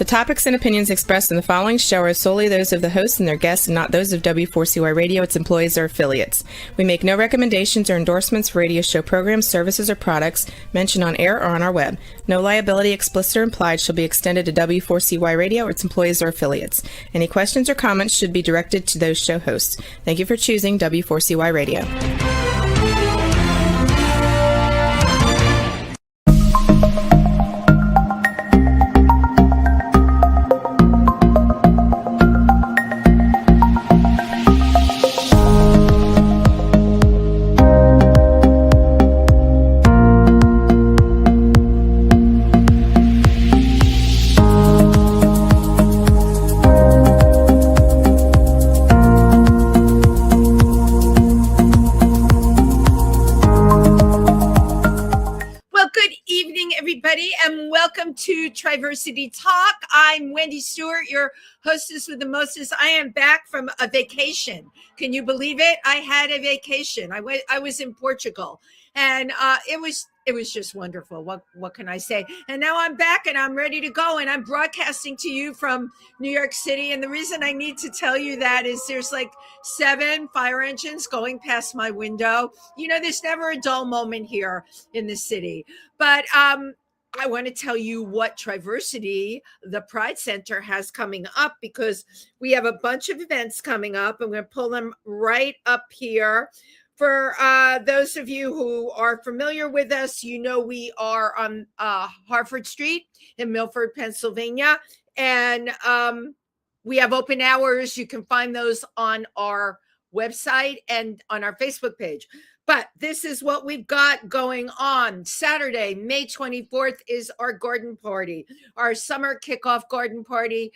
The topics and opinions expressed in the following show are solely those of the hosts and their guests and not those of W4CY Radio, its employees, or affiliates. We make no recommendations or endorsements for radio show programs, services, or products mentioned on air or on our web. No liability, explicit or implied, shall be extended to W4CY Radio or its employees or affiliates. Any questions or comments should be directed to those show hosts. Thank you for choosing W4CY Radio. And welcome to Triversity Talk. I'm Wendy Stewart, your hostess with the mostest. I am back from a vacation. Can you believe it? I had a vacation. I was in Portugal, and it was just wonderful. What can I say? And now I'm back and I'm ready to go, and I'm broadcasting to you from New York City. And the reason I need to tell you that is there's like 7 fire engines going past my window. You know, there's never a dull moment here in the city. But I want to tell you what Triversity, the Pride Center, has coming up, because we have a bunch of events coming up. I'm going to pull them right up here. For those of you who are familiar with us, you know we are on Hartford Street in Milford, Pennsylvania. And we have open hours. You can find those on our website and on our Facebook page. But this is what we've got going on. Saturday, May 24th is our garden party, our summer kickoff garden party.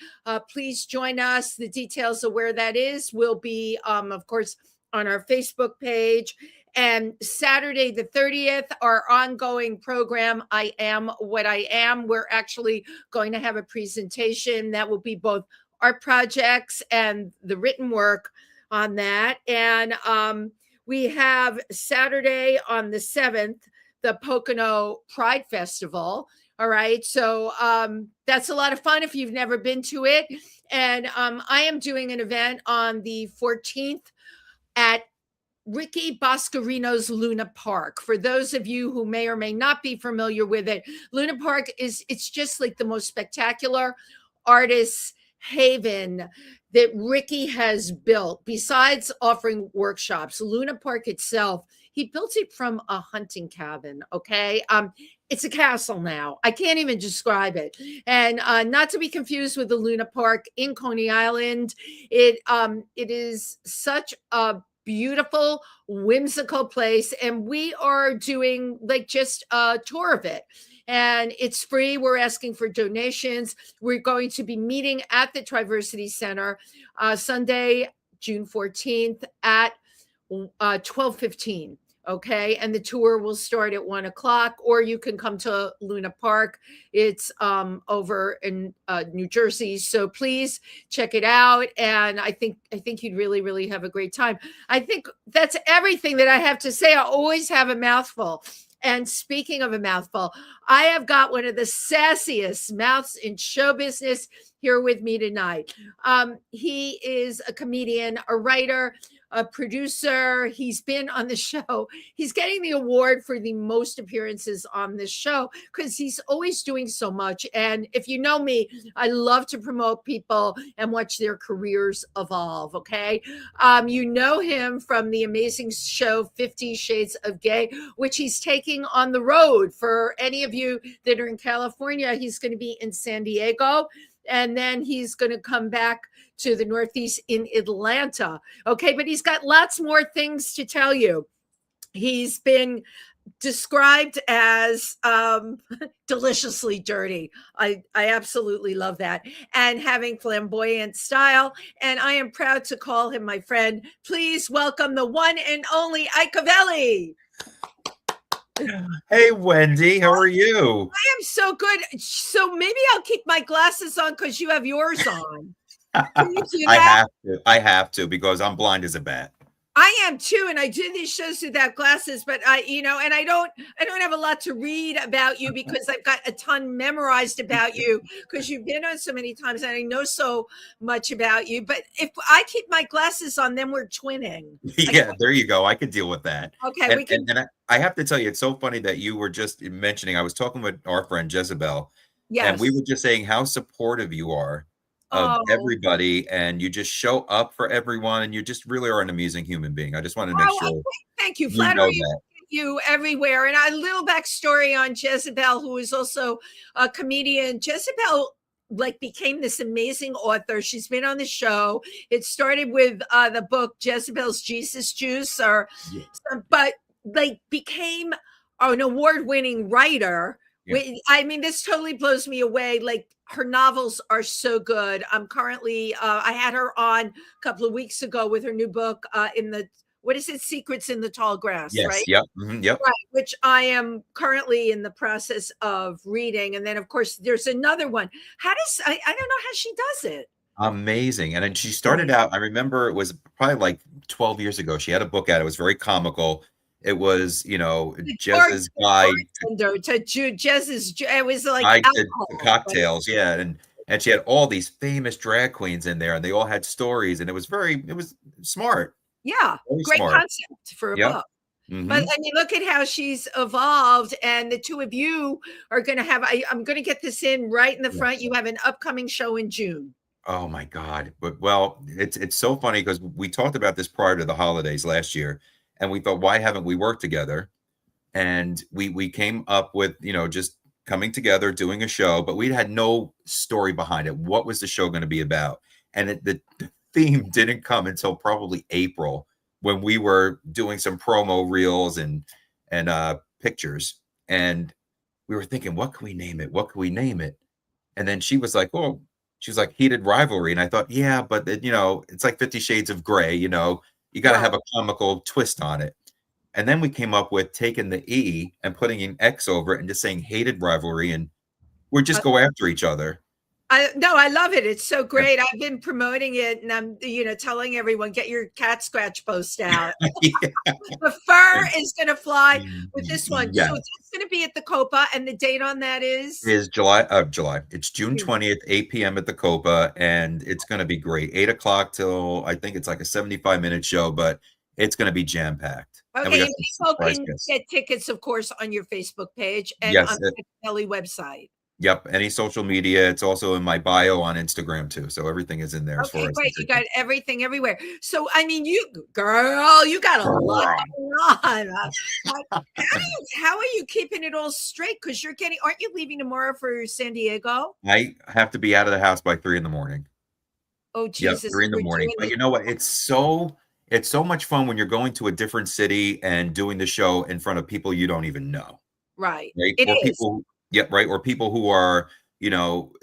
Please join us. The details of where that is will be, of course, on our Facebook page. And Saturday, the 30th, our ongoing program, I Am What I Am. We're actually going to have a presentation that will be both art projects and the written work on that. And we have Saturday on the 7th, the Pocono Pride Festival. All right. So that's a lot of fun if you've never been to it. And I am doing an event on the 14th at Ricky Boscarino's Luna Park. For those of you who may or may not be familiar with it, Luna Park it's just like the most spectacular artist's haven that Ricky has built. Besides offering workshops, Luna Park itself, he built it from a hunting cabin. Okay. It's a castle now. I can't even describe it. And not to be confused with the Luna Park in Coney Island. It is such a beautiful, whimsical place. And we are doing like just a tour of it. And it's free. We're asking for donations. We're going to be meeting at the Triversity Center Sunday, June 14th at 12:15. Okay. And the tour will start at 1:00, or you can come to Luna Park. It's over in New Jersey. So please check it out. And I think you'd really, really have a great time. I think that's everything that I have to say. I always have a mouthful. And speaking of a mouthful, I have got one of the sassiest mouths in show business here with me tonight. He is a comedian, a writer, a producer. He's been on the show. He's getting the award for the most appearances on this show because he's always doing so much. And if you know me, I love to promote people and watch their careers evolve. Okay. You know him from the amazing show 50 Shades of Gay, which he's taking on the road. For any of you that are in California, he's going to be in San Diego. And then he's going to come back to the Northeast in Atlanta. Okay, but he's got lots more things to tell you. He's been described as deliciously dirty. I absolutely love that. And having flamboyant style. And I am proud to call him my friend. Please welcome the one and only Avelli. Hey, Wendy, how are you? I am so good. So maybe I'll keep my glasses on because you have yours on. Can you do that? I have to because I'm blind as a bat. I am too, and I do these shows without glasses, but and I don't have a lot to read about you because I've got a ton memorized about you because you've been on so many times and I know so much about you. But if I keep my glasses on, then we're twinning. Yeah, there you go. I could deal with that. Okay, And we can. I have to tell you, it's so funny that you were just mentioning. I was talking with our friend Jezebel, and we Yes. were just saying how supportive you are of Oh, everybody, and you just show up for everyone, and you just really are an amusing human being. I just wanted to make oh, sure thank you. you know Flattery that. you everywhere. And a little backstory on Jezebel, who is also a comedian. Jezebel like became this amazing author. She's been on the show. It started with the book Jezebel's Jesus Juice, Yeah. but like became an award-winning writer. Yeah. I mean, this totally blows me away. Like her novels are so good. I'm currently I had her on a couple of weeks ago with her new book in the what is it? Secrets in the Tall Grass, Yes. right? Yep. Mhm, yep. Right, which I am currently in the process of reading. And then, of course, there's another one. I don't know how she does it. Amazing. And then she started out, I remember it was probably like 12 years ago. She had a book out. It was very comical. It was, Jez's guide Bartender to Jez's, it was like to alcohol. cocktails. Yeah. And she had all these famous drag queens in there, and they all had stories, and it was smart. Yeah, Very great smart. concept for a Yep. book. But Mhm. I mean, look at how she's evolved, and the two of you are going to have. I'm going to get this in right in the front. Yes. You have an upcoming show in June. Oh my God. But well, it's so funny because we talked about this prior to the holidays last year, and we thought, why haven't we worked together? And we came up with, just coming together, doing a show, but we had no story behind it. What was the show going to be about? And the theme didn't come until probably April when we were doing some promo reels and pictures. And we were thinking, what can we name it? What can we name it? And then she was like, "Oh, she was like heated rivalry." And I thought, yeah, but it's like 50 Shades of Grey, you got to Right. have a comical twist on it. And then we came up with taking the E and putting an X over it and just saying hated rivalry. And we just go after each other. I love it. It's so great. I've been promoting it, and I'm telling everyone, get your cat scratch post out. Yeah. The fur is going to fly with this one. Yeah. So it's going to be at the Copa, and the date on that is July. It's June 20th, 8 p.m. at the Copa, and it's going to be great. 8 o'clock till I think it's like a 75-minute show, but it's going to be jam-packed. Okay, and people can get tickets, of course, on your Facebook page and on the Avelli website. Yep, any social media. It's also in my bio on Instagram too. So everything is in there. Okay, great. You got everything everywhere. So, I mean, you got a lot going on. How are you keeping it all straight? Because aren't you leaving tomorrow for San Diego? I have to be out of the house by 3 a.m. Oh, Jesus. Yep, 3 a.m. But you know what? It's so much fun when you're going to a different city and doing the show in front of people you don't even know. Right. It is. People, right. Or people who are,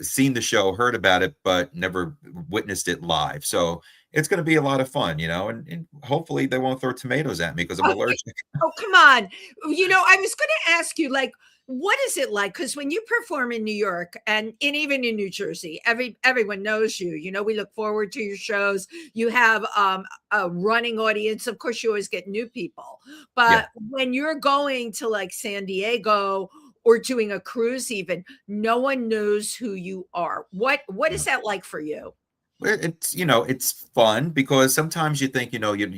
seen the show, heard about it, but never witnessed it live. So it's going to be a lot of fun, and hopefully they won't throw tomatoes at me because I'm allergic. Oh, come on. I was going to ask you, like, what is it like? Because when you perform in New York and even in New Jersey, everyone knows you. We look forward to your shows. You have a running audience. Of course, you always get new people. But when you're going to like San Diego or doing a cruise, even, no one knows who you are. What is that like for you? It's fun because sometimes you think,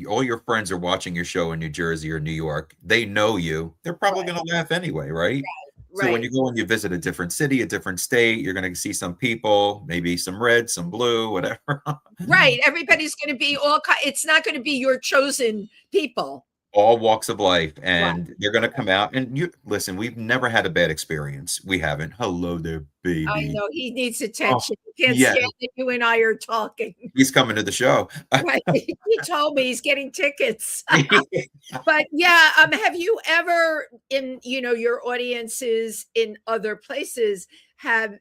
all your friends are watching your show in New Jersey or New York. They know you. They're probably going to laugh anyway, right? So when you go and you visit a different city, a different state, you're going to see some people, maybe some red, some blue, whatever. Right. Everybody's going to be it's not going to be your chosen people. All walks of life, and they're going to come out. And listen, we've never had a bad experience. We haven't. Hello there, baby. I know he needs attention. He can't stand that you and I are talking. He's coming to the show. Right. He told me he's getting tickets. But have you ever in your audiences in other places have,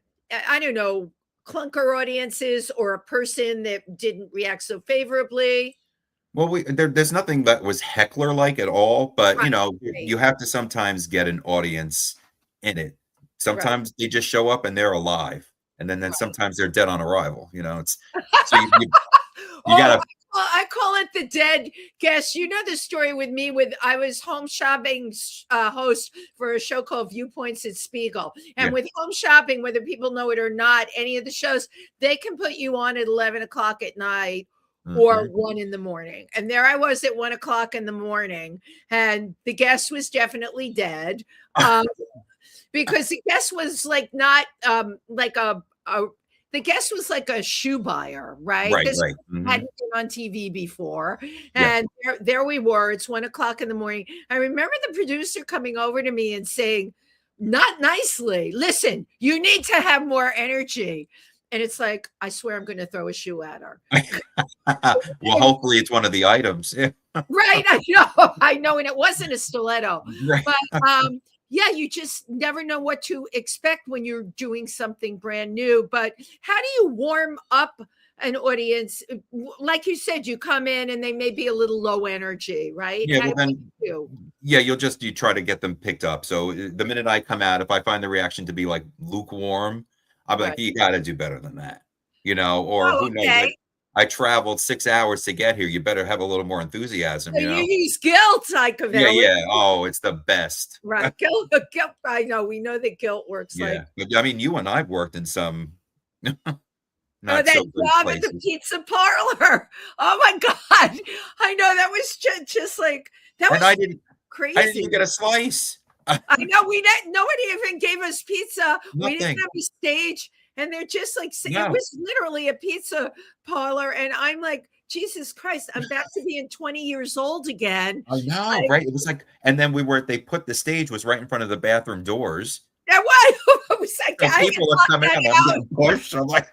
I don't know, clunker audiences or a person that didn't react so favorably? Well, there's nothing that was heckler-like at all, but, you have to sometimes get an audience in it. Sometimes they just show up and they're alive, and then sometimes they're dead on arrival, it's so you gotta. I call it the dead guest. You know the story with me. I was home shopping host for a show called Viewpoints at Spiegel, and with home shopping, whether people know it or not, any of the shows they can put you on at 11 o'clock at night. Or 1 in the morning. And there I was at 1 o'clock in the morning, and the guest was definitely dead. Because the guest was like not like the guest was like a shoe buyer, right? Right. This Right. hadn't been on TV before. And there we were. It's 1 o'clock in the morning. I remember the producer coming over to me and saying, not nicely, listen, you need to have more energy. And it's like, I swear I'm going to throw a shoe at her. Well, hopefully it's one of the items. Right. I know. And it wasn't a stiletto. Right. But yeah, you just never know what to expect when you're doing something brand new. But how do you warm up an audience? Like you said, you come in and they may be a little low energy, right? Yeah, well then, you try to get them picked up. So the minute I come out, if I find the reaction to be like lukewarm, I'll be like, you got to do better than that, or who knows? Like, I traveled 6 hours to get here. You better have a little more enthusiasm. So you use guilt, like Avelli. Yeah. Oh, it's the best. Right. Guilt. I know. We know that guilt works. Yeah. But I mean, you and I've worked in some. That job at the pizza parlor. Oh my God. I know that was just like that was crazy. I didn't even get a slice. I know nobody even gave us pizza. Nothing. We didn't have a stage, and they're just like it was literally a pizza parlor, and I'm like, Jesus Christ, I'm back to being 20 years old again. I know, right? It was like, and then they put the stage was right in front of the bathroom doors. That was it was like people would come in and I'm getting pushed. I'm like,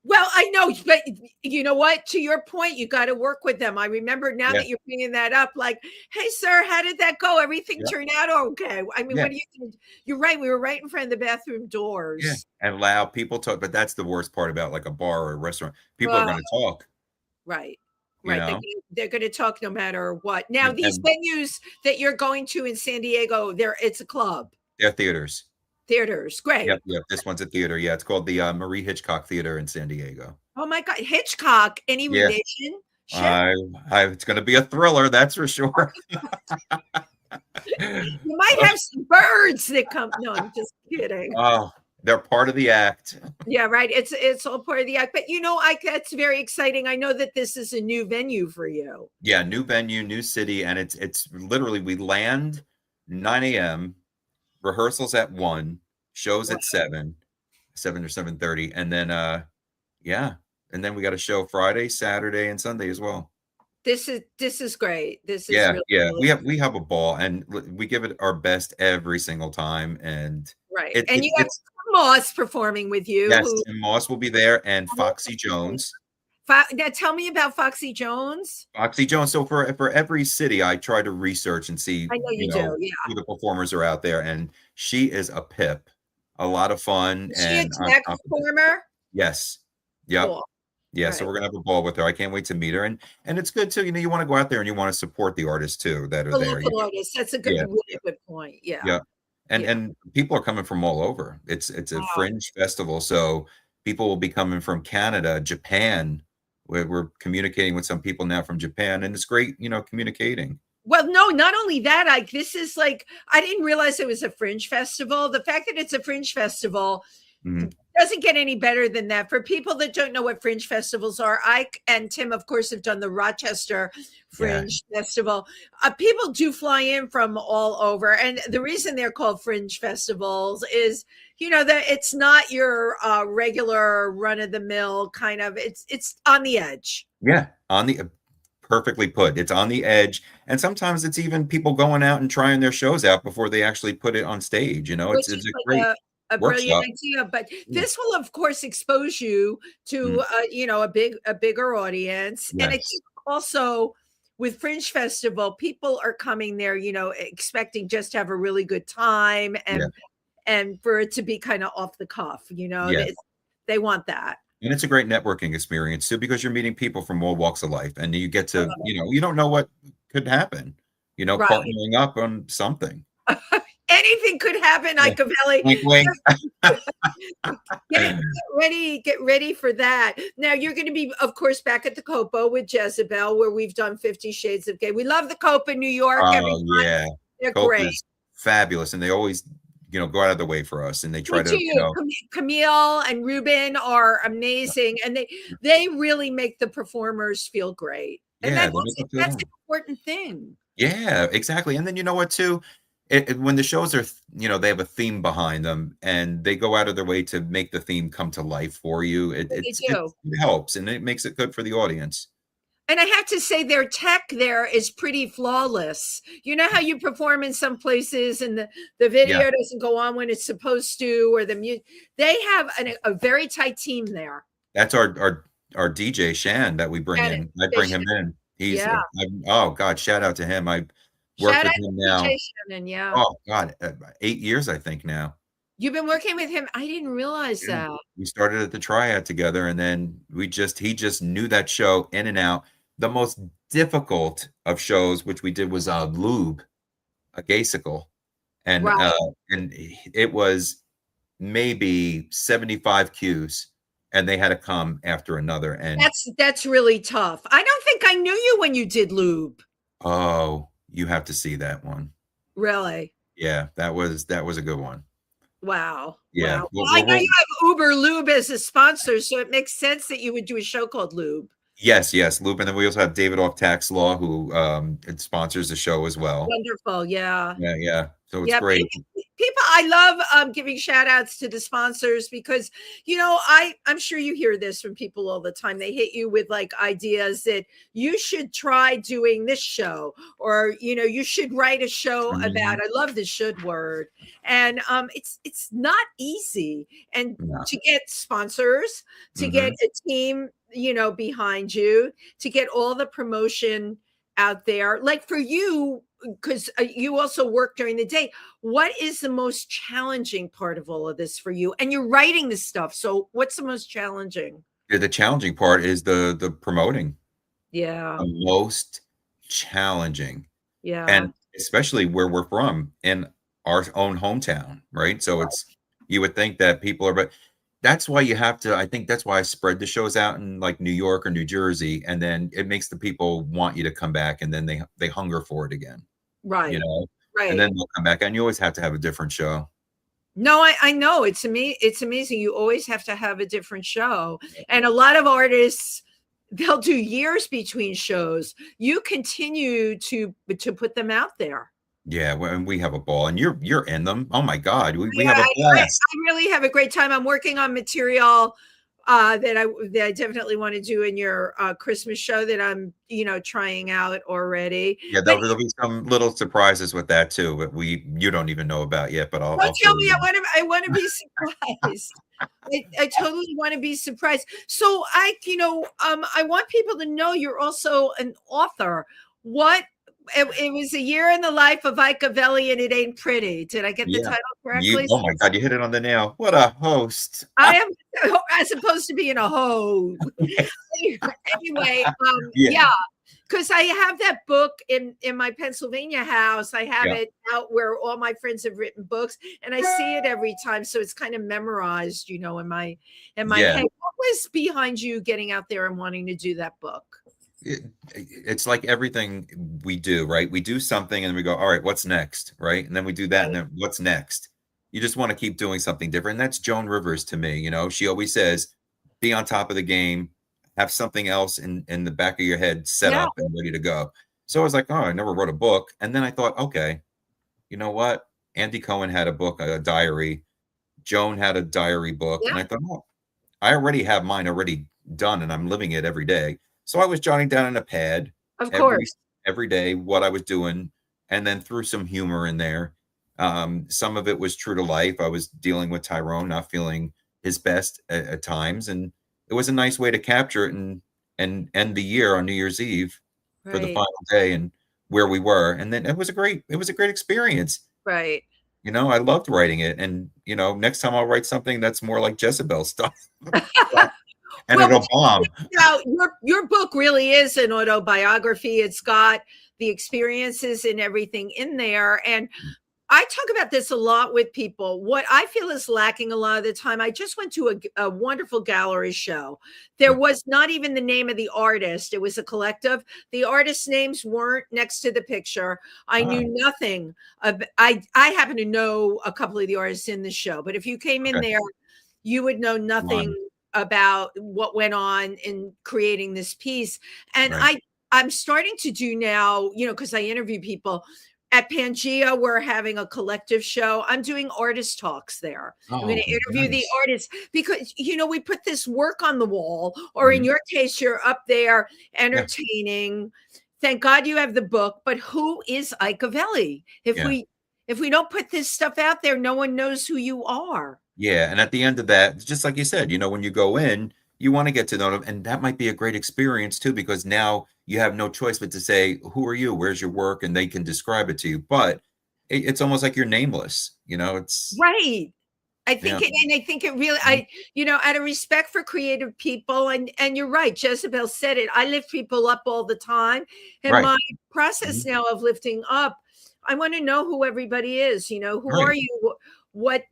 Well, I know, but you know what? To your point, you got to work with them. I remember now that you're bringing that up, like, hey, sir, how did that go? Everything turned out okay. I mean, what do you think? You're right. We were right in front of the bathroom doors. Yeah, and loud people talk, but that's the worst part about like a bar or a restaurant. People are going to talk. Right. Right. They're going to talk no matter what. Now, these venues that you're going to in San Diego, it's a club. They're theaters. Theaters, great. Yep. This one's a theater. Yeah, it's called the Marie Hitchcock Theater in San Diego. Oh my God, Hitchcock! Any relation? It's going to be a thriller, that's for sure. You might have some birds that come. No, I'm just kidding. Oh, they're part of the act. Yeah, right. It's all part of the act. But that's very exciting. I know that this is a new venue for you. Yeah, new venue, new city, and it's literally we land 9 a.m. rehearsals at 1, shows at 7 or 7:30, and then and then we got a show Friday, Saturday, and Sunday as well. This is great. This is really cool. We have a ball, and we give it our best every single time. And and you have Moss performing with you. Yes, and Moss will be there, and Foxy Jones. Now tell me about Foxy Jones. Foxy Jones. So for every city, I try to research and see I know you do, who the performers are out there. And she is a pip, a lot of fun. Is she a drag performer? Yes. Yep. Cool. Yeah. Right. So we're gonna have a ball with her. I can't wait to meet her. And it's good too. You want to go out there and you want to support the artists too that are there. Local artists. That's a really good point. Yeah. Yeah. And people are coming from all over. It's a fringe festival. So people will be coming from Canada, Japan. We're communicating with some people now from Japan, and it's great, communicating. Well, no, not only that, this is like, I didn't realize it was a fringe festival. The fact that it's a fringe festival doesn't get any better than that. For people that don't know what fringe festivals are, Ike and Tim, of course, have done the Rochester Fringe Festival. People do fly in from all over. And the reason they're called fringe festivals is, that it's not your regular run-of-the-mill kind of, it's on the edge. Yeah, perfectly put. It's on the edge. And sometimes it's even people going out and trying their shows out before they actually put it on stage. It's a great a brilliant idea, but this will of course expose you to a bigger audience. And I think also with Fringe Festival, people are coming there expecting just to have a really good time and for it to be kind of off the cuff. They want that. And it's a great networking experience too, because you're meeting people from all walks of life, and you get to you don't know what could happen, partnering up on something. anything could happen, Avelli. Wink, wink. Get ready for that. Now you're going to be, of course, back at the Copa with Jezebel, where we've done 50 Shades of Gay. We love the Copa in New York. Oh yeah, they're Cope great. is fabulous, and they always, go out of the way for us, and they try to, Camille and Ruben are amazing, and they really make the performers feel great. And yeah, that's an important thing. Yeah, exactly. And then you know what too? When the shows are, they have a theme behind them, and they go out of their way to make the theme come to life for you. It helps, and it makes it good for the audience. And I have to say, their tech there is pretty flawless. You know how you perform in some places and the video doesn't go on when it's supposed to, or the music. They have a very tight team there. That's our DJ Shan that we bring in. I bring him in. He's oh God, shout out to him. I worked with him now. DJ Shannon, Oh God, 8 years I think now. You've been working with him. I didn't realize that. We started at the Triad together, and then he just knew that show in and out. The most difficult of shows, which we did, was Lube, a gaysicle, and it was maybe 75 cues, and they had to come after another. And that's really tough. I don't think I knew you when you did Lube. Oh, you have to see that one. Really? Yeah, that was a good one. Wow. Yeah. Wow. Well, I know you have Uber Lube as a sponsor, so it makes sense that you would do a show called Lube. Yes, Lube. And then we also have David Off Tax Law, who sponsors the show as well. Wonderful. Yeah. Yeah. So it's great. People, I love giving shout outs to the sponsors because, I'm sure you hear this from people all the time. They hit you with like ideas that you should try doing this show, or, you should write a show about, I love the should word. And it's not easy. And to get sponsors, to get a team, behind you, to get all the promotion out there, like for you, because you also work during the day. What is the most challenging part of all of this for you? And you're writing this stuff. So what's the most challenging? Yeah, the challenging part is the promoting. Yeah. The most challenging. Yeah. And especially where we're from, in our own hometown, right? So you would think that people are, but that's why you have to, I think that's why I spread the shows out in like New York or New Jersey, and then it makes the people want you to come back, and then they hunger for it again. Right. Right. And then they'll come back, and you always have to have a different show. No, I know. It's amazing. You always have to have a different show. And a lot of artists, they'll do years between shows. You continue to put them out there. Yeah, and we have a ball, and you're in them. Oh my God, we have a blast. I really have a great time. I'm working on material that I definitely want to do in your Christmas show that I'm trying out already. Yeah, there'll be some little surprises with that too, but you don't even know about yet. But I'll tell me. I want to be surprised. I totally want to be surprised. So I want people to know you're also an author. It was a year in the life of Avelli, and it ain't pretty. Did I get the title correctly? Oh my God, you hit it on the nail. What a host. I am, as opposed to being a hoe. Anyway, because I have that book in my Pennsylvania house. I have it out where all my friends have written books, and I see it every time. So it's kind of memorized, in my head. What was behind you getting out there and wanting to do that book? It's like everything we do, right? We do something and we go, all right, what's next? Right. And then we do that. And then what's next? You just want to keep doing something different. And that's Joan Rivers to me. She always says, be on top of the game, have something else in the back of your head set up and ready to go. So I was like, oh, I never wrote a book. And then I thought, okay, you know what? Andy Cohen had a book, a diary. Joan had a diary book. And I thought, oh, I already have mine already done, and I'm living it every day. So I was jotting down in a pad every day what I was doing, and then threw some humor in there. Some of it was true to life. I was dealing with Tyrone not feeling his best at times, and it was a nice way to capture it and end the year on New Year's Eve for the final day and where we were. And then it was a great experience. Right. I loved writing it, and next time I'll write something that's more like Jezebel stuff. And it'll bomb. Your book really is an autobiography. It's got the experiences and everything in there. And I talk about this a lot with people. What I feel is lacking a lot of the time. I just went to a wonderful gallery show. There was not even the name of the artist. It was a collective. The artists' names weren't next to the picture. I knew nothing. I happen to know a couple of the artists in the show, but if you came in there, you would know nothing about what went on in creating this piece. And I'm starting to do now, because I interview people. At Pangea, we're having a collective show. I'm doing artist talks there. I'm going to interview the artists because, we put this work on the wall, or in your case, you're up there entertaining. Thank God you have the book, but who is Ike Avelli? If we don't put this stuff out there, no one knows who you are. Yeah. And at the end of that, just like you said, when you go in, you want to get to know them. And that might be a great experience too, because now you have no choice but to say, who are you? Where's your work? And they can describe it to you. But it's almost like you're nameless. It's right. I think it really, out of respect for creative people, and you're right, Jezebel said it. I lift people up all the time. And my process now of lifting up, I want to know who everybody is. Who are you? What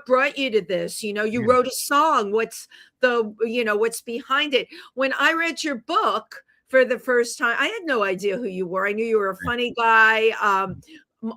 brought you to this? You wrote a song. What's what's behind it? When I read your book for the first time, I had no idea who you were. I knew you were a funny guy.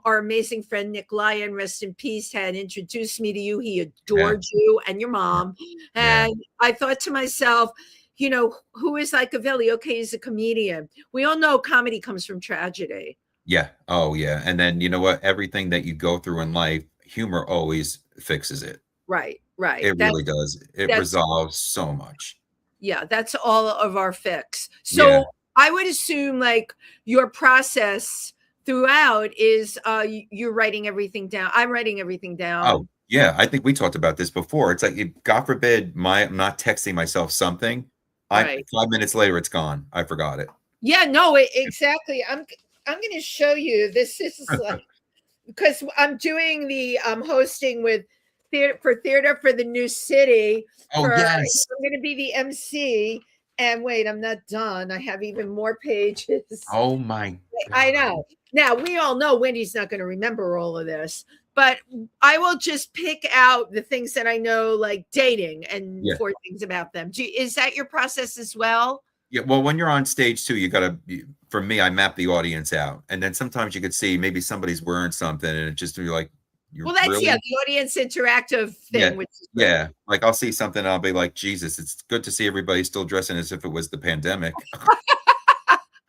Our amazing friend Nick Lyon, rest in peace, had introduced me to you. He adored you and your mom. And I thought to myself, who is Ike Avelli? Okay, he's a comedian. We all know comedy comes from tragedy. Yeah. Oh, yeah. And then you know what? Everything that you go through in life, humor always fixes it. Right. It really does. It resolves so much. Yeah, that's all of our fix. So I would assume like your process throughout is you're writing everything down. I'm writing everything down. Oh, yeah. I think we talked about this before. It's like, God forbid, I'm not texting myself something. 5 minutes later, it's gone. I forgot it. Yeah, no, exactly. I'm going to show you. This is like, because I'm doing the hosting with Theater for the New City. Oh, yes. I'm going to be the MC. And wait, I'm not done. I have even more pages. Oh, my God. I know. Now, we all know Wendy's not going to remember all of this, but I will just pick out the things that I know, like dating and 4 things about them. Is that your process as well? Yeah. Well, when you're on stage too, you got to, for me, I map the audience out. And then sometimes you could see maybe somebody's wearing something and it just be like, that's really? The audience interactive thing. Like I'll see something and I'll be like, Jesus, it's good to see everybody still dressing as if it was the pandemic.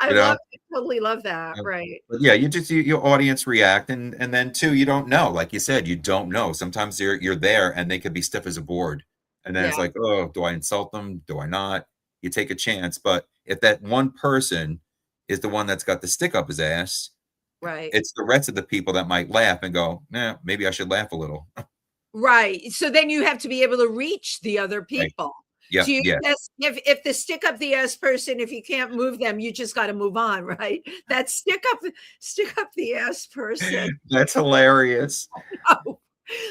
I totally love that. Right. But yeah, your audience react. And then too, you don't know, like you said, you don't know. Sometimes you're there and they could be stiff as a board. And then it's like, oh, do I insult them? Do I not? You take a chance. But if that one person is the one that's got the stick up his ass, right, it's the rest of the people that might laugh and go, nah, maybe I should laugh a little. Right. So then you have to be able to reach the other people. Right. Yeah. If the stick up the ass person, if you can't move them, you just got to move on, right? That stick up the ass person. That's hilarious. Oh.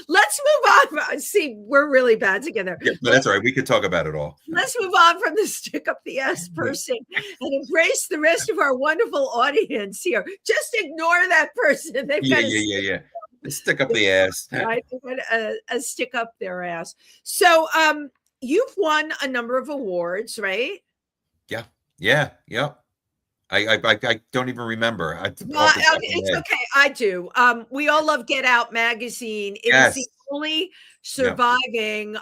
Let's move on. See, we're really bad together. Yeah, but that's all right. We could talk about it all. Let's move on from the stick up the ass person and embrace the rest of our wonderful audience here. Just ignore that person. Yeah. Stick up the ass. Right? A stick up their ass. So you've won a number of awards, right? Yeah. I don't even remember. It's okay. I do. We all love Get Out magazine. It is the only surviving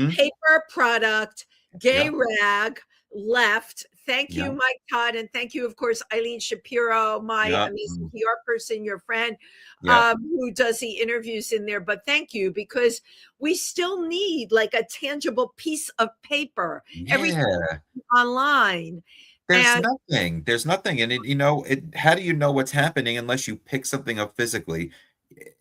paper product, gay rag left. Thank you, Mike Todd. And thank you, of course, Eileen Shapiro, my amazing PR person, your friend, who does the interviews in there. But thank you, because we still need like a tangible piece of paper. Everything online. There's nothing. And how do you know what's happening unless you pick something up physically?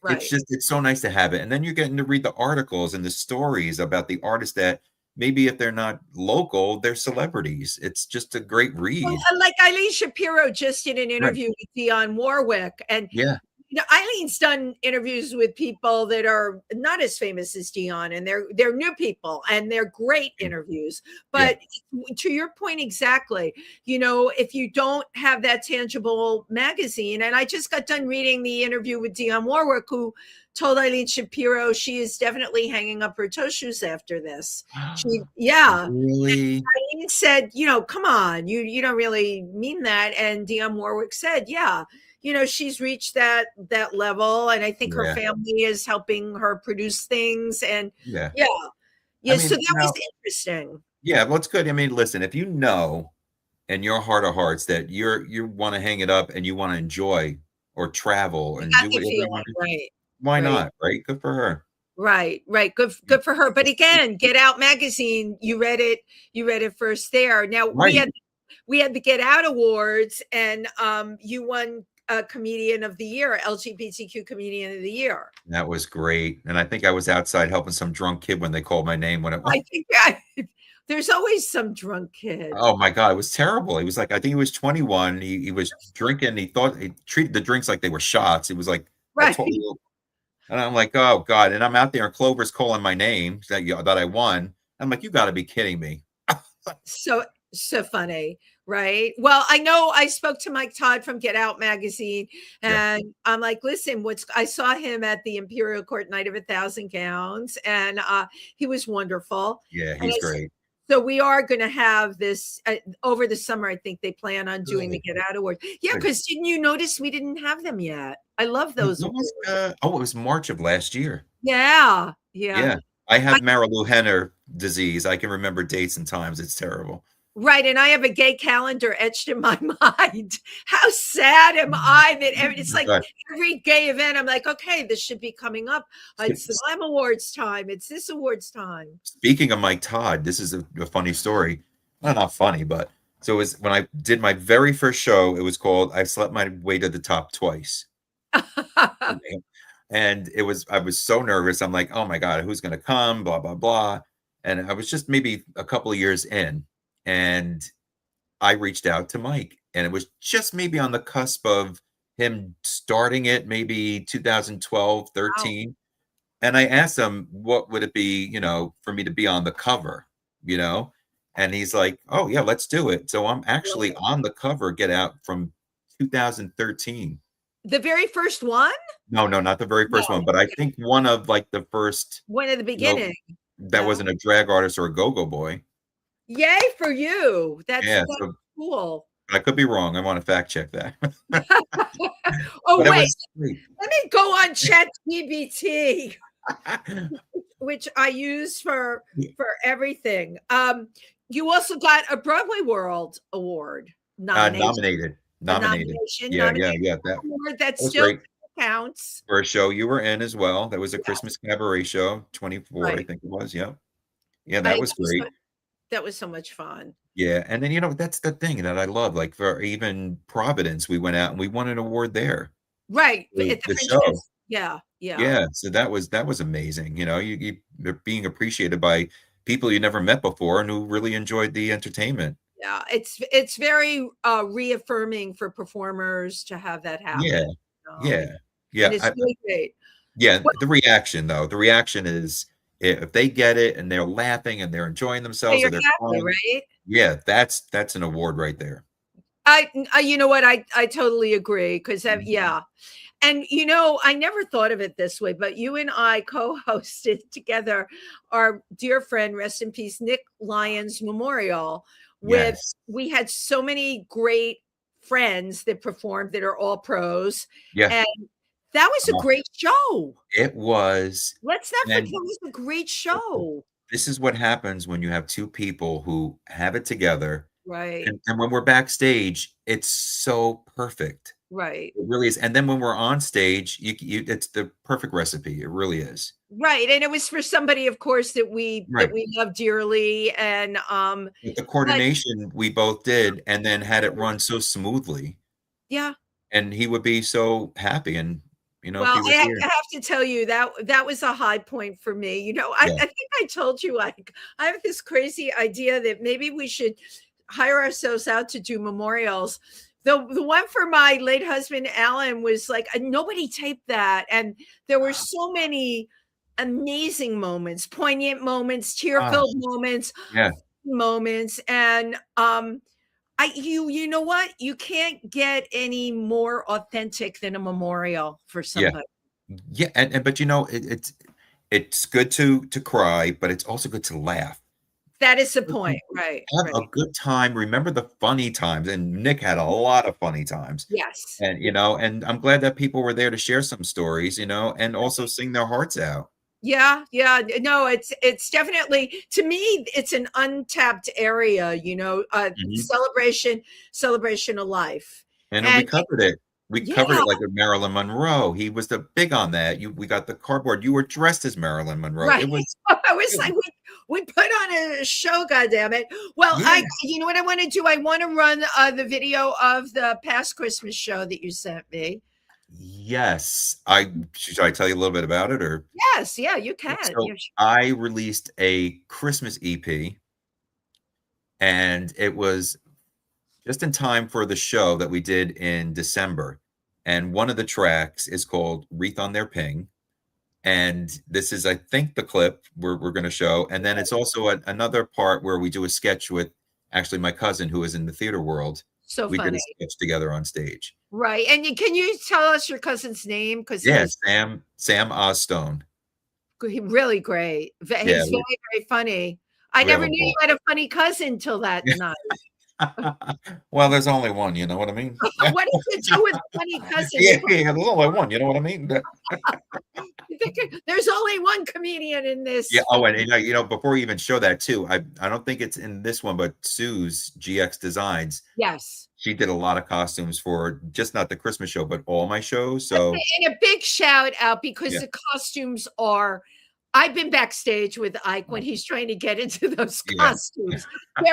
Right. It's so nice to have it. And then you're getting to read the articles and the stories about the artists that maybe if they're not local, they're celebrities. It's just a great read. Well, like Eileen Shapiro just did an interview with Dionne Warwick. And Eileen's done interviews with people that are not as famous as Dion, and they're new people, and they're great interviews. But to your point exactly, if you don't have that tangible magazine, and I just got done reading the interview with Dionne Warwick, who told Eileen Shapiro she is definitely hanging up her toe shoes after this. Really? Eileen said, come on, you don't really mean that. And Dionne Warwick said, she's reached that level, and I think her family is helping her produce things. And I mean, so that was interesting. Yeah, well, it's good. I mean, listen, if you know in your heart of hearts that you want to hang it up and you want to enjoy or travel and do whatever you want to do, why not? Right? Good for her. Right. Good for her. But again, Get Out magazine, you read it first there. Now we had the Get Out Awards, and you won Comedian of the Year, LGBTQ Comedian of the Year. That was great. And I think I was outside helping some drunk kid when they called my name when it was. I think there's always some drunk kid. Oh my God, it was terrible. He was like, I think he was 21. He was drinking. He thought he treated the drinks like they were shots. It was like, and I'm like, oh God. And I'm out there and Clover's calling my name that I won. I'm like, you got to be kidding me. So funny. Right. Well, I know I spoke to Mike Todd from Get Out magazine, and I'm like, listen, I saw him at the Imperial Court Night of 1,000 Gowns, and he was wonderful. Yeah, he's great. So we are going to have this over the summer. I think they plan on doing the Get Out Award. Yeah, because didn't you notice we didn't have them yet? I love those. It was March of last year. Yeah. I have Marilu Henner disease. I can remember dates and times. It's terrible. Right. And I have a gay calendar etched in my mind. How sad am I that it's like every gay event, I'm like, okay, this should be coming up. It's the Slam Awards time. It's this awards time. Speaking of Mike Todd, this is a funny story. Well, not funny, but so it was when I did my very first show. It was called I Slept My Way to the Top Twice. And I was so nervous. I'm like, oh my God, who's going to come? Blah, blah, blah. And I was just maybe a couple of years in. And I reached out to Mike, and it was just maybe on the cusp of him starting it, maybe 2012, 13. Wow. And I asked him, what would it be, for me to be on the cover, And he's like, oh yeah, let's do it. So I'm actually on the cover, Get Out, from 2013. The very first one? No, not the very first one, but I think one of the first. One at the beginning. That wasn't a drag artist or a go-go boy. Yay for you. That's cool. I could be wrong. I want to fact check that. Wait. Let me go on ChatGPT, which I use for everything. You also got a Broadway World Award nominated. Yeah. That still counts. For a show you were in as well. That was a Christmas cabaret show, 24, I think it was. Yeah, that was great. That was so much fun. Yeah. And then, that's the thing that I love. Like for even Providence, we went out and we won an award there. Right. At the show. Yeah. So that was amazing. You're being appreciated by people you never met before and who really enjoyed the entertainment. Yeah. It's very reaffirming for performers to have that happen. Yeah. And it's really great. Yeah. The reaction is, if they get it and they're laughing and they're enjoying themselves, they're happy, right? Yeah, that's an award right there. You know what? I totally agree because and I never thought of it this way, but you and I co-hosted together our dear friend, rest in peace, Nick Lyons Memorial. We had so many great friends that performed that are all pros. Yeah. And that was a great show. It was. Let's not forget it was a great show. This is what happens when you have two people who have it together. Right. And when we're backstage, it's so perfect. Right. It really is. And then when we're on stage, it's the perfect recipe. It really is. Right. And it was for somebody, of course, that we love dearly. And the coordination we both did and then had it run so smoothly. Yeah. And he would be so happy. And well, I have to tell you that was a high point for me. I think I told you I have this crazy idea that maybe we should hire ourselves out to do memorials The one for my late husband Alan was like nobody taped that, and there were so many amazing moments, poignant moments, Ah, tear-filled yeah. moments, and you know what? You can't get any more authentic than a memorial for Yeah. somebody. Yeah, and but it's good to cry, but it's also good to laugh. That is the point, right? Have a Right. good time, remember the funny times, and Nick had a lot of funny times. Yes. And, and I'm glad that people were there to share some stories, and also sing their hearts out. Yeah, yeah. No, it's definitely, to me, it's an untapped area, Mhm. celebration of life. And then we And covered it. We yeah, covered it like with Marilyn Monroe. He was the big on that. We got the cardboard. You were dressed as Marilyn Monroe. right. It was I was it like, was we put on a show, goddamn it. Well, yeah. you know what I want to do? I want to run the video of the past Christmas show that you sent me. Yes. Should I tell you a little bit about it or Yes, yeah, you can. so I released a Christmas EP, and it was just in time for the show that we did in December. And one of the tracks is called Wreath on Their Ping. And this is, I think, the clip we're going to show. And then it's also another part where we do a sketch with actually my cousin who is in the theater world. So We did a funny. sketch together on stage. Right. And can you tell us your cousin's name? Because Yeah, he's Sam Osstone. really great. Yeah, He's very, very funny. I we have never a knew ball. you had a funny cousin till that night. Well, there's only one, you know what I mean? What does it do with funny cousin? Yeah, yeah, there's only one, you know what I mean? There's only one comedian in Yeah. this. Oh, and before we even show that too, I don't think it's in this one, but Sue's GX Designs, Yes. she did a lot of costumes for just not the Christmas show, but all my shows. And So a big shout out because yeah, the costumes are. I've been backstage with Ike when he's trying to get into those yeah, costumes. They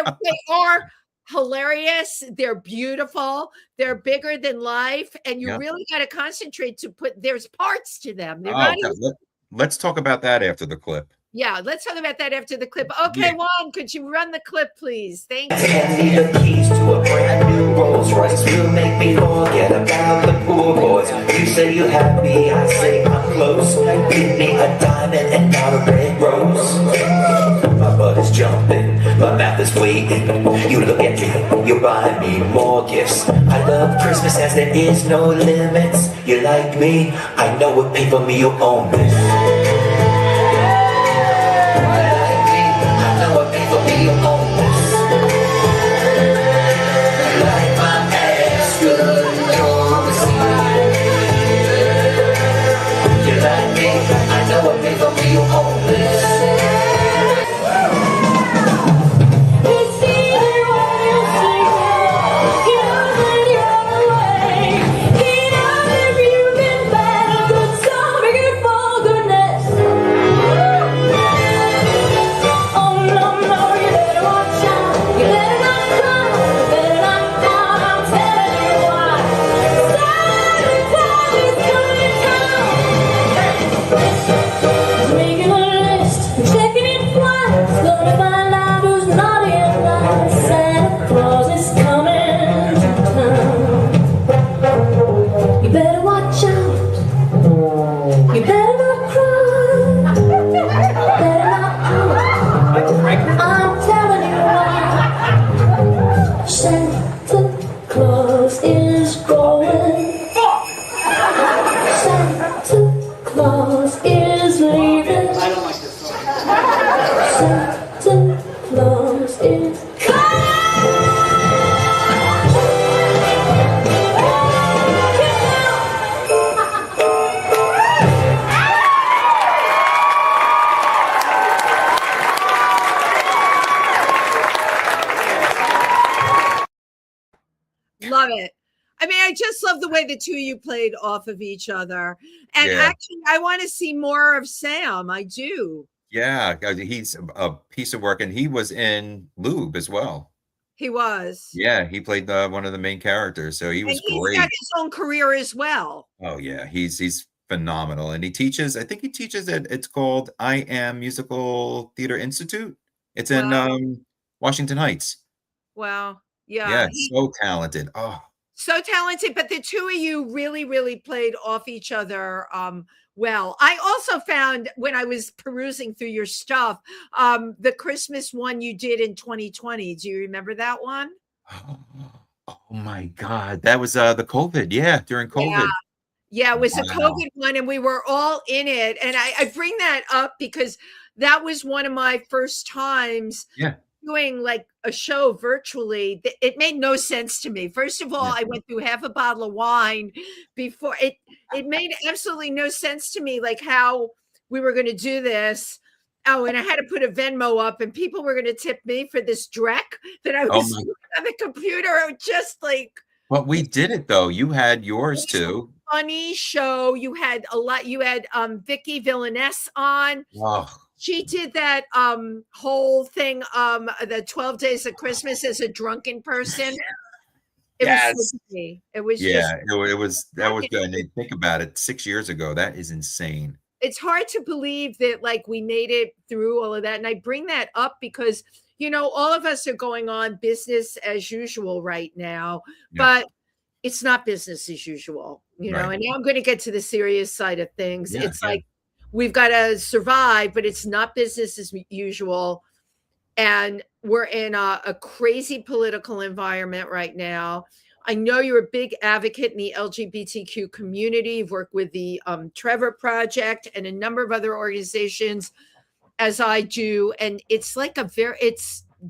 are hilarious. They're beautiful. They're bigger than life. And you yeah. really got to concentrate to there's parts to them. They're Oh, not God, easy. let's talk about that after the clip. Yeah, let's talk about that after the clip. Yeah. Okay, Juan, could you run the clip, please? Thank you. Hand me the keys to a brand new Rolls Royce. Will make me forget about the poor boys. You say you have me, I say I'm close. Give me a diamond and not a red rose. My butt is jumping, my mouth is waiting. You look at me, you buy me more gifts. I love Christmas as there is no limits. You like me, I know what pay for me, you own this. Love it. I mean, I just love the way the two of you played off of each other. And Yeah. actually, I want to see more of Sam. I do. Yeah, he's a piece of work, and he was in Lube as well. He was. Yeah, he played one of the main characters, so he And was he's great. got his own career as well. Oh yeah, he's phenomenal, and he teaches. I think he teaches at it's called I Am Musical Theater Institute. It's in Wow. Washington Heights. Wow. Yeah. Yeah, so talented. Oh, So talented, but the two of you really, really played off each other well. I also found when I was perusing through your stuff, the Christmas one you did in 2020. Do you remember that one? Oh my God. That was the COVID. Yeah, during Yeah. COVID. Yeah, it was a Wow. COVID one, and we were all in it. And I bring that up because that was one of my first times Yeah. doing like a show virtually. It made no sense to me. First of all, Yeah. I went through half a bottle of wine before it made absolutely no sense to me, like how we were going to do this. Oh, and I had to put a Venmo up, and people were going to tip me for this dreck that I Oh was my. doing on the computer. Just like But we did it though. You had yours too. funny show. You had a lot. You had Vicky Villaness on. Oh, She did that whole thing, the 12 Days of Christmas as a drunken person. It was yes. so funny. It was just Yeah, it was that was good. And then think about it, 6 years ago. That is insane. it's hard to believe that like we made it through all of that. And I bring that up because all of us are going on business as usual right now, Yeah. but it's not business as usual, Right. and now I'm going to get to the serious side of things. Yeah, It's yeah. like we've got to survive, but it's not business as usual. And we're in a crazy political environment right now. I know you're a big advocate in the LGBTQ community. You've worked with the Trevor Project and a number of other organizations, as I do. And it's like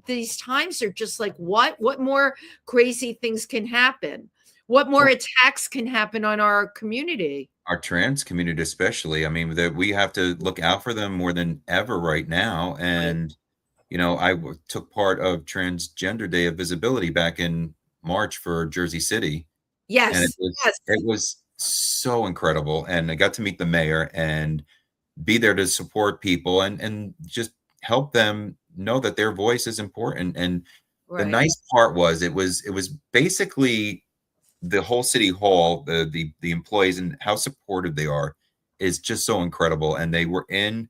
these times are just like, what more crazy things can happen? What more attacks can happen on our community? Our trans community, especially. I mean, that we have to look out for them more than ever right now. And I took part of Transgender Day of Visibility back in March for Jersey City, and Yes, yes. it was so incredible. And I got to meet the mayor and be there to support people and just help them know that their voice is important. And the Right. nice part was it was basically the whole city hall, the employees and how supportive they are is just so incredible. And they were in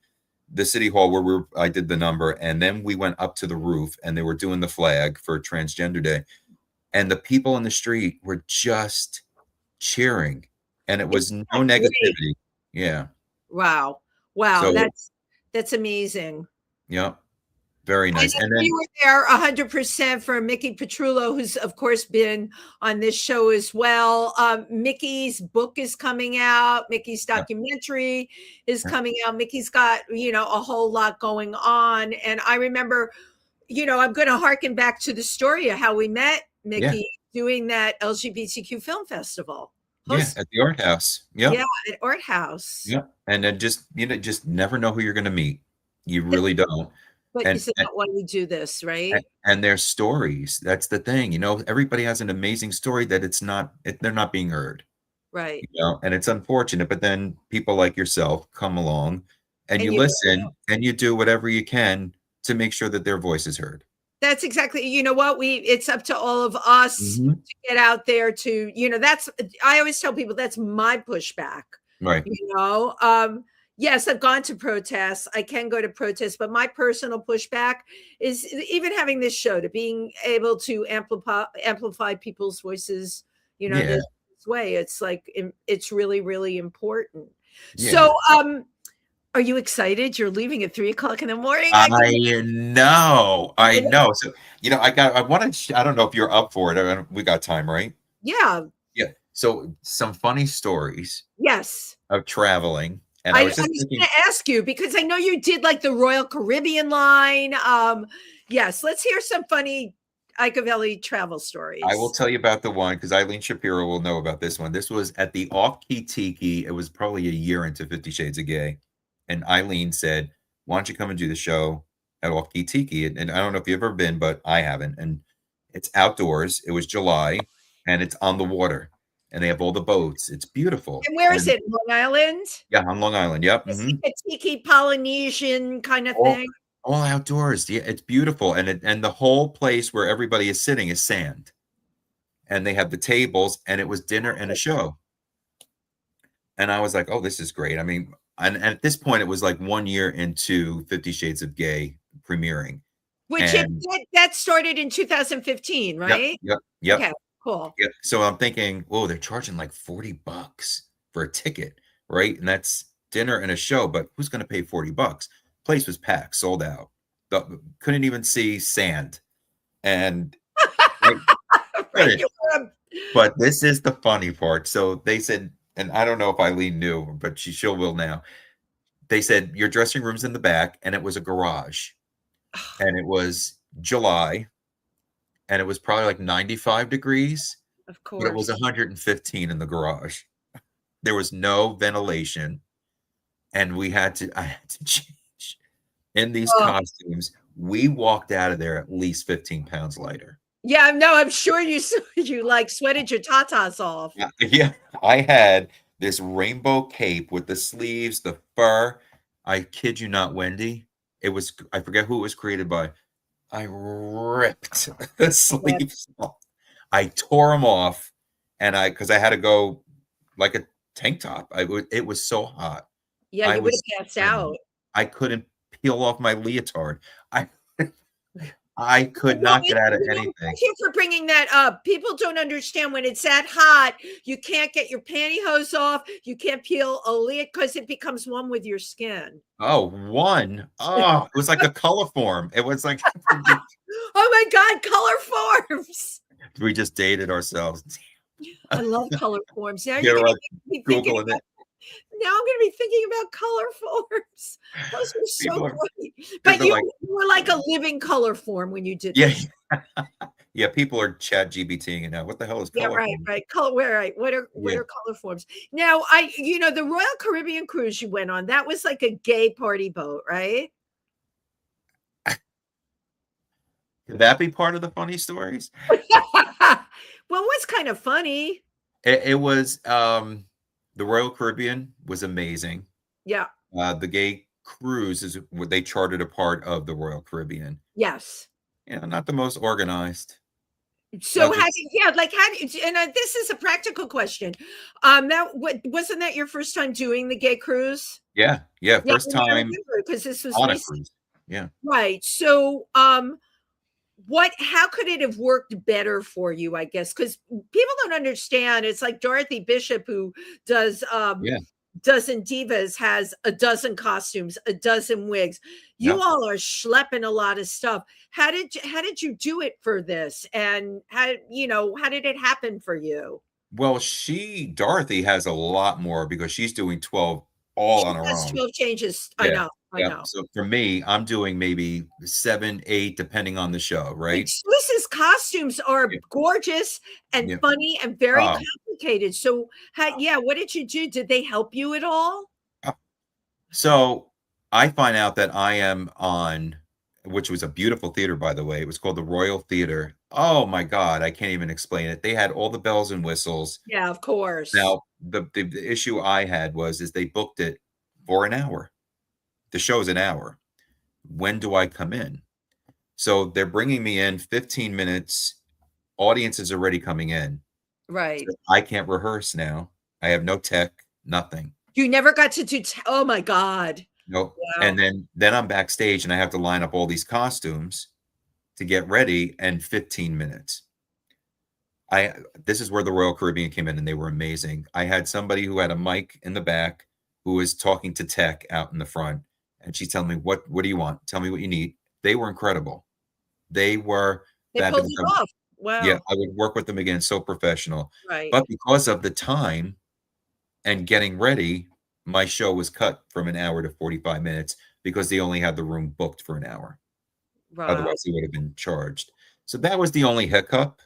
the city hall where I did the number, and then we went up to the roof and they were doing the flag for Transgender Day, and the people in the street were just cheering, and it was no negativity. Yeah. Wow. So That's amazing. yeah, very nice. And then we were there 100% for Mickey Petrullo, who's of course been on this show as well. Mickey's book is coming out. Mickey's documentary is coming out. Mickey's got, a whole lot going on. And I remember, I'm going to harken back to the story of how we met Mickey doing that LGBTQ film festival. At the art house. Yeah. Yeah, at Art House. Yeah. And then just never know who you're going to meet. You really don't. But isn't that why we do this, right? And their stories. That's the thing. Everybody has an amazing story that they're not being heard. Right. And it's unfortunate, but then people like yourself come along and you listen and you do whatever you can to make sure that their voice is heard. That's exactly, it's up to all of us to get out there to, I always tell people that's my pushback. Right. Yes, I've gone to protests. I can go to protests, but my personal pushback is even having this show, to being able to amplify people's voices, this way. It's like, it's really, really important. Yeah. So, are you excited? You're leaving at 3:00 in the morning. I know. So, I don't know if you're up for it. We got time, right? Yeah. Yeah. So some funny stories. Yes. Of traveling. And I was just going to ask you, because I know you did like the Royal Caribbean line. Yes, let's hear some funny Avelli travel stories. I will tell you about the one because Eileen Shapiro will know about this one. This was at the Off-Key Tiki. It was probably a year into 50 Shades of Gay. And Eileen said, why don't you come and do the show at Off-Key Tiki? And I don't know if you've ever been, but I haven't. And it's outdoors. It was July and it's on the water. And they have all the boats. It's beautiful. And where is it? Long Island? Yeah, on Long Island. Yep. It's like a tiki Polynesian kind of thing. All outdoors. Yeah, it's beautiful. And the whole place where everybody is sitting is sand. And they have the tables, and it was dinner and a show. And I was like, oh, this is great. I mean, and at this point, it was like 1 year into 50 Shades of Gay premiering. Which that started in 2015, right? Yep. Okay. Cool. Yeah. So I'm thinking, oh, they're charging like $40 for a ticket, right? And that's dinner and a show, but who's going to pay $40? Place was packed, sold out. Couldn't even see sand. And I Right. couldn't. But this is the funny part. So they said, and I don't know if Eileen knew, but she will now. They said your dressing room's in the back, and it was a garage, and it was July, and it was probably like 95 degrees, Of but it was course. 115 in the garage. There was no ventilation, and I had to change in these Oh. costumes. We walked out of there at least 15 pounds lighter. Yeah, no, I'm sure you like sweated your tatas off. Yeah, I had this rainbow cape with the sleeves, the fur. I kid you not, Wendy. I forget who it was created by. I ripped the sleeves off. I tore them off, and because I had to go like a tank top. It was so hot. Yeah, you would have passed out. I couldn't peel off my leotard. I could not get out of anything. Thank you for bringing that up. People don't understand when it's that hot, you can't get your pantyhose off. You can't peel a leotard because it becomes one with your skin. Oh, one. Oh, it was like a color form. It was like, oh my God, color forms. We just dated ourselves. I love color forms. Now you're Googling it. Now I'm going to be thinking about color forms. Those were so great. But you were like a living color form when you did this. Yeah, people are chat GBTing now. What the hell is color? Yeah, right. Color, what are color forms? Now, the Royal Caribbean cruise you went on, that was like a gay party boat, right? Could that be part of the funny stories? Well, it was kind of funny. It was. The Royal Caribbean was amazing. Yeah. The gay cruise is what they chartered a part of the Royal Caribbean. Yes. Yeah, not the most organized. So this is a practical question. Wasn't that your first time doing the gay cruise? Yeah, first time because this was on a cruise. Yeah. Right. So how could it have worked better for you, I guess? Because people don't understand. It's like Dorothy Bishop, who does Dozen Divas, has a dozen costumes, a dozen wigs. You all are schlepping a lot of stuff. How did you do it for this? And how did it happen for you? Well, Dorothy has a lot more because she's doing 12 all on her own. 12 changes. Yeah. I know. So for me, I'm doing maybe 7, 8, depending on the show, right? Lucy's costumes are gorgeous and funny and very complicated. So, what did you do? Did they help you at all? So I find out that I am on, which was a beautiful theater, by the way. It was called the Royal Theater. Oh my God, I can't even explain it. They had all the bells and whistles. Yeah, of course. Now, the issue I had is they booked it for an hour. The show's an hour. When do I come in? So they're bringing me in 15 minutes. Audience is already coming in. Right. So I can't rehearse now. I have no tech, nothing. You never got to do, oh my God. Nope. Wow. And then I'm backstage and I have to line up all these costumes to get ready in 15 minutes. This is where the Royal Caribbean came in and they were amazing. I had somebody who had a mic in the back who was talking to tech out in the front. And she's telling me, what do you want? Tell me what you need. They were incredible. They pulled it off. Wow. Yeah, I would work with them again. So professional. Right. But because of the time and getting ready, my show was cut from an hour to 45 minutes because they only had the room booked for an hour. Right. Otherwise, they would have been charged. So that was the only hiccup,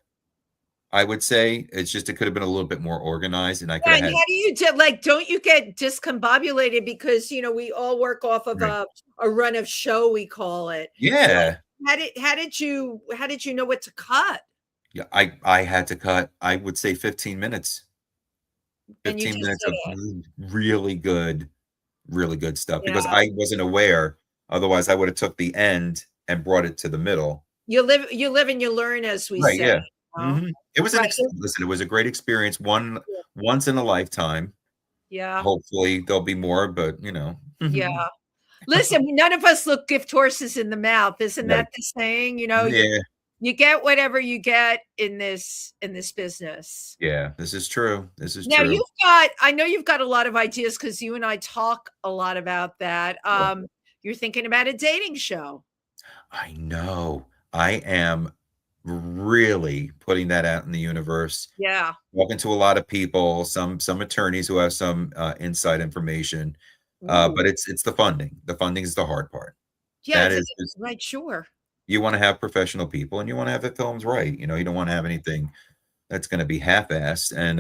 I would say. It's just it could have been a little bit more organized, and I could have had. How do you don't you get discombobulated because we all work off of a run of show, we call it. Yeah. So how did you know what to cut? Yeah, I had to cut, I would say 15 minutes. 15 minutes of really good stuff because I wasn't aware. Otherwise, I would have took the end and brought it to the middle. You live and you learn, as we say. Yeah. Mm-hmm. It was it was a great experience. Once in a lifetime. Yeah. Hopefully there'll be more, but Yeah. Listen, none of us look gift horses in the mouth. Isn't that the saying? Yeah. You get whatever you get in this business. Yeah, this is true. This is Now true. I know you've got a lot of ideas because you and I talk a lot about that. You're thinking about a dating show. I know. I am really putting that out in the universe. Yeah. Talking to a lot of people, some attorneys who have some inside information. But it's the funding. The funding is the hard part. Yeah, That is just, right, sure. you want to have professional people and you want to have the films right. You don't want to have anything that's going to be half-assed. And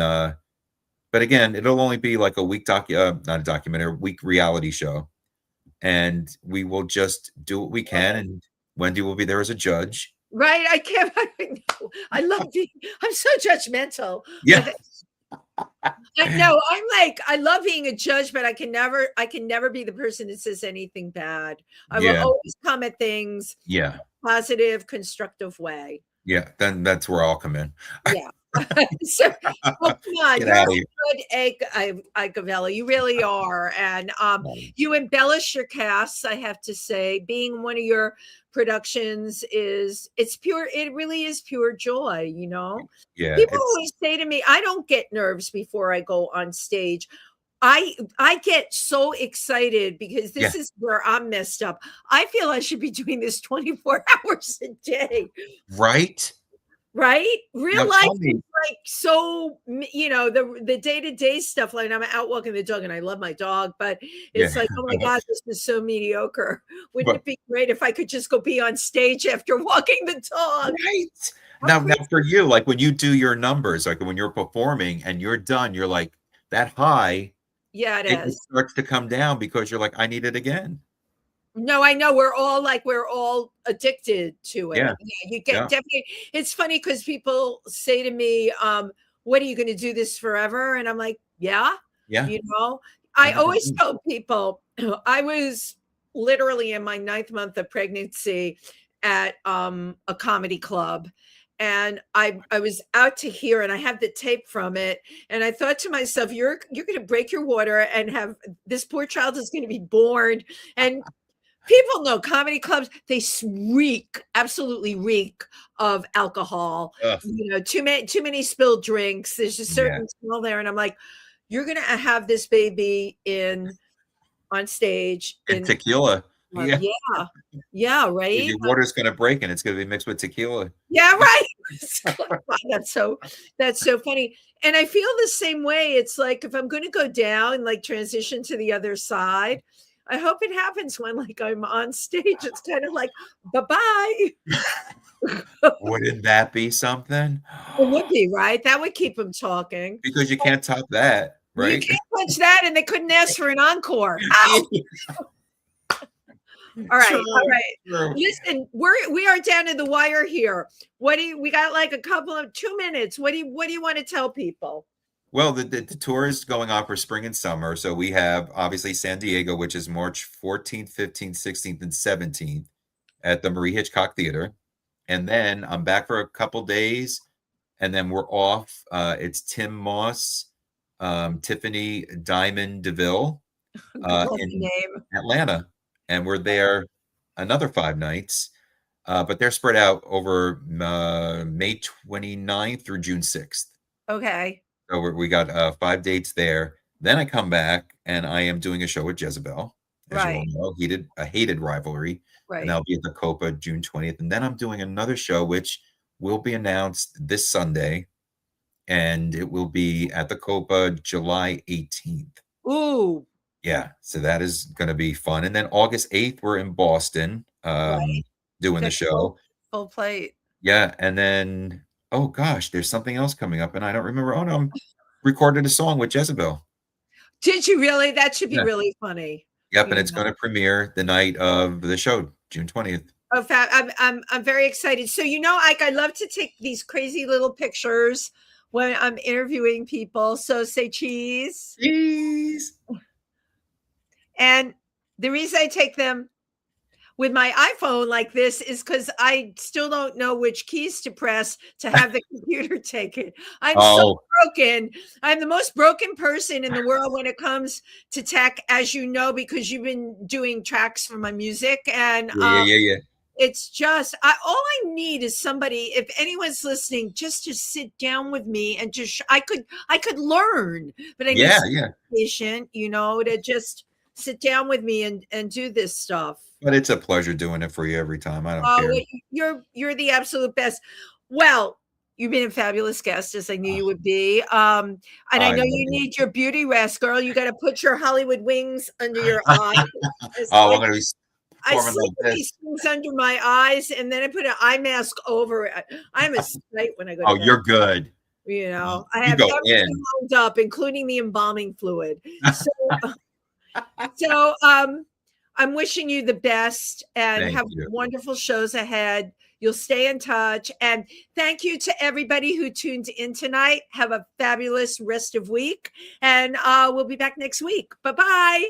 but again, it'll only be like a week not a documentary, a week reality show. And we will just do what we can. And Wendy will be there as a judge. Right. I love I'm so judgmental. Yeah. No, I'm like, I love being a judge, but I can never be the person that says anything bad. I will always come at things positive, constructive way. Yeah, then that's where I'll come in. Yeah. So, well, come on, Get you're out a of here. good Avelli. You really are, and you embellish your casts. I have to say, being one of your productions it's pure. It really is pure joy. Yeah. People always say to me, I don't get nerves before I go on stage. I get so excited because this is where I'm messed up. I feel I should be doing this 24 hours a day. Right? Right? Real Now, life tell me. is like so, the day-to-day stuff. Like I'm out walking the dog and I love my dog, but it's like, oh my God, this is so mediocre. Wouldn't it be great if I could just go be on stage after walking the dog? Right. Now for you, like when you do your numbers, like when you're performing and you're done, you're like that high. Yeah, It starts to come down because you're like, I need it again. No, I know we're all addicted to it. Yeah. You get definitely. It's funny because people say to me, what are you going to do this forever? And I'm like, yeah. I always tell people I was literally in my 9th month of pregnancy at a comedy club. And I was out to here and I have the tape from it. And I thought to myself, you're going to break your water and have this poor child is going to be born. And people know comedy clubs, they absolutely reek of alcohol. Too many spilled drinks. There's a certain smell there. And I'm like, you're going to have this baby on stage. In tequila. Yeah, right. Your water's going to break and it's going to be mixed with tequila. Yeah, right. That's so funny. And I feel the same way. It's like, if I'm going to go down, like transition to the other side, I hope it happens when like I'm on stage. It's kind of like, bye-bye. Wouldn't that be something? It would be, right? That would keep them talking. Because you can't top that, right? You can't touch that, and they couldn't ask for an encore. Ow! All right. True. Listen, we are down to the wire here. We got like a couple of 2 minutes. What do you want to tell people? Well, the tour is going on for spring and summer. So we have obviously San Diego, which is March 14th, 15th, 16th, and 17th at the Marie Hitchcock Theater. And then I'm back for a couple days, and then we're off. It's Tim Moss, Tiffany Diamond DeVille in Atlanta. And we're there another 5 nights, but they're spread out over May 29th through June 6th. Okay. So we got 5 dates there. Then I come back and I am doing a show with Jezebel. As you all know, a hated rivalry. Right. And I'll be at the Copa June 20th. And then I'm doing another show, which will be announced this Sunday. And it will be at the Copa July 18th. Ooh. Yeah, so that is going to be fun. And then August 8th, we're in Boston doing the show. Full plate. Yeah, and then, oh gosh, there's something else coming up, and I don't remember. Oh, no, I'm recorded a song with Jezebel. Did you really? That should be really funny. Yep, and it's going to premiere the night of the show, June 20th. Oh, I'm very excited. So, Ike, I love to take these crazy little pictures when I'm interviewing people. So say cheese. Cheese. And the reason I take them with my iPhone like this is because I still don't know which keys to press to have the computer take it. I'm so broken. I'm the most broken person in the world when it comes to tech, as you know, because you've been doing tracks for my music. And yeah. It's just all I need is somebody, if anyone's listening, just to sit down with me and just I could learn, but I need a patient, you know, to just sit down with me and do this stuff. But it's a pleasure doing it for you every time. I don't care. You're the absolute best. Well, you've been a fabulous guest, as I knew you would be. And I know you need your beauty rest, girl. You got to put your Hollywood wings under your eyes. I'm going to be. I sleep with these things under my eyes, and then I put an eye mask over it. I'm a sight when I go to bed. You're good. You know, I have everything lined up, including the embalming fluid. So, I'm wishing you the best and have wonderful shows ahead. You'll stay in touch. And thank you to everybody who tuned in tonight. Have a fabulous rest of week. And we'll be back next week. Bye-bye.